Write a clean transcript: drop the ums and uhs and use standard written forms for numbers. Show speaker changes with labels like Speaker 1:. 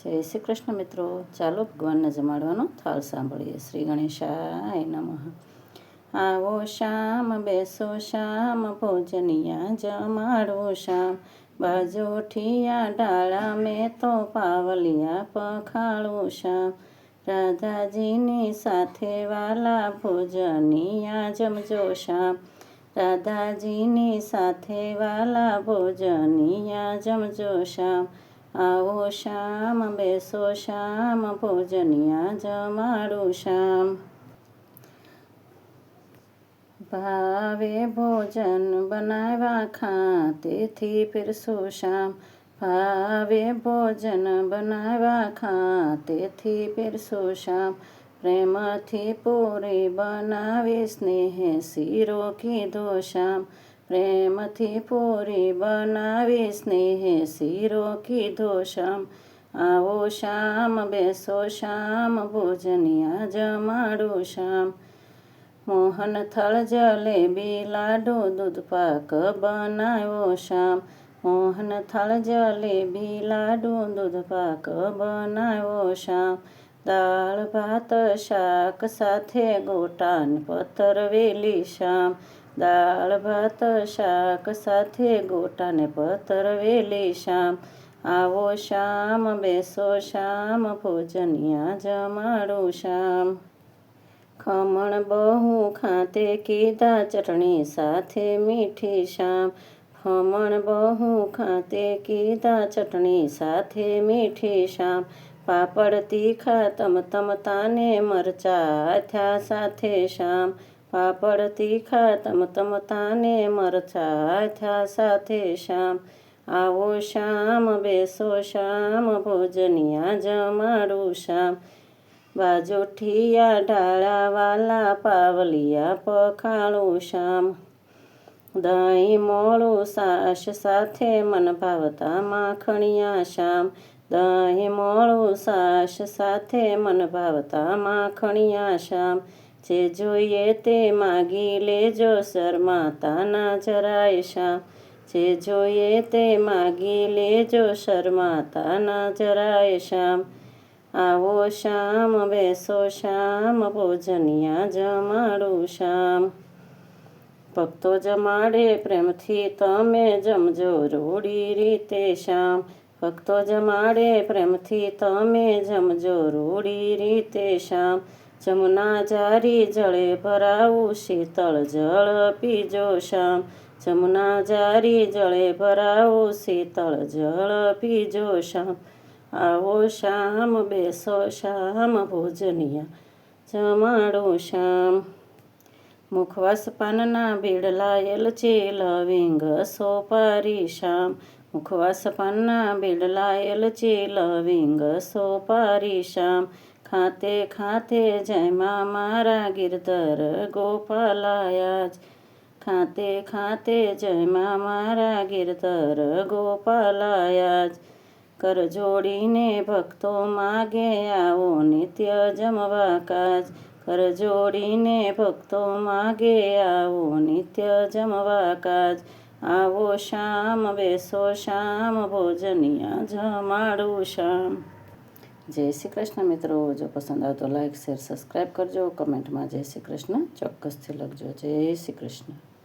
Speaker 1: જય શ્રી કૃષ્ણ મિત્રો, ચાલો ભગવાનને જમાડવાનો થાળ સાંભળીએ. શ્રી ગણેશાય નમઃ. આવો શામ બેસો શામ, ભોજનિયા જમાડો શામ. બાજોઠિયા ડાળા મેં તો પાવલિયા પખાળું શામ. રાધાજીની સાથે વાલા ભોજનિયા જમજો શામ. રાધાજીની સાથે વાલા ભોજનિયા જમજો શામ. આવો શામ બેસો શામ, ભોજનિયા જમાડું શામ. ભાવે ભોજન બનાવ્યા ખા, તેથી પીરસું શામ. ભાવે ભોજન બનાવ્યા ખા, તેથી પીરસું શામ. પ્રેમથી પૂરી બનાવી સ્નેહ શીરો કીધો શામ. પ્રેમથી પૂરી બનાવી સ્નેહ શીરો કીધો શામ. આવો શામ બેસો શામ, ભોજનિયા જમાડું શામ. મોહન થળ જલેબી લાડુ દૂધ પાક બનાવ્યો શામ. મોહન થળ જલેબી લાડુ દૂધ પાક બનાવ્યો શામ. દાળ ભાત શાક સાથે ગોટાન પતરવેલી શામ. દાળ ભાત શાક સાથે ગોટાને પતરવેલી શામ. આવો શામ બેસો શામ, ભોજનિયા જમાડું શામ. ખમણ બહુ ખાતે કીધા ચટણી સાથે મીઠી શામ. ખમણ બહુ ખાતે કીધા ચટણી સાથે મીઠી શામ. પાપડ તીખા તમ તાને મરચા થયા સાથે શામ. પાપડ તીખા તમ તાને મરચા થયા સાથે શામ. આવો શામ બેસો શામ, ભોજનિયા જમાડું શામ. બાજોઠિયા ડાળા વાલા પાવલિયા પખાળું શામ. દહીં મોળું સાસ સાથે મન ભાવતા માખણિયા શામ. દહીં મોળું સાસ સાથે મન ભાવતા માખણિયા શામ. જે જોઈએ તે માગી લેજો, શરમાતા ના જરાય શામ. જે જોઈએ તે માગી લેજો, શરમાતા ના જરાય શામ. આવો શામ બેસો શામ, ભોજનિયા જમાડું શામ. ભક્તો જમાડે પ્રેમથી તમે જમજો રૂડી રીતે શામ. ભક્તો જમાડે પ્રેમથી તમે જમજો રૂડી રીતે શામ. જમુના જારી જળે ભરાવું, શીતળ જળ પીજો શામ. જમુના જારી જળે ભરાવું, શીતળ જળ પીજો શામ. આવો શામ બેસો શામ, ભોજનિયા જમાડું શામ. મુખવાસ પાનના બીડલા એલચી લવિંગ સોપારી શામ. મુખવાસ પાનના બીડલા એલચી લવિંગ સોપારી શામ. ખાતે ખાતે જયમાં મારા ગિરધર ગોપાલાયા જ. ખાતે ખાતે જયમાં મારા ગિરધર ગોપાલાયા જ. કર જોડીને ભક્તો માગે આવો નિત્ય જમવા કાજ. કર જોડીને ભક્તો માગે આવો નિત્ય જમવા કાજ. આવો શામ બેસો શામ, ભોજનિયા જમાડું શામ. જય શ્રી કૃષ્ણ મિત્રો, જો પસંદ આવે તો લાઈક શેર સબસ્ક્રાઈબ કરજો. કમેન્ટમાં જય શ્રી કૃષ્ણ ચોક્કસથી લખજો. જય શ્રી કૃષ્ણ.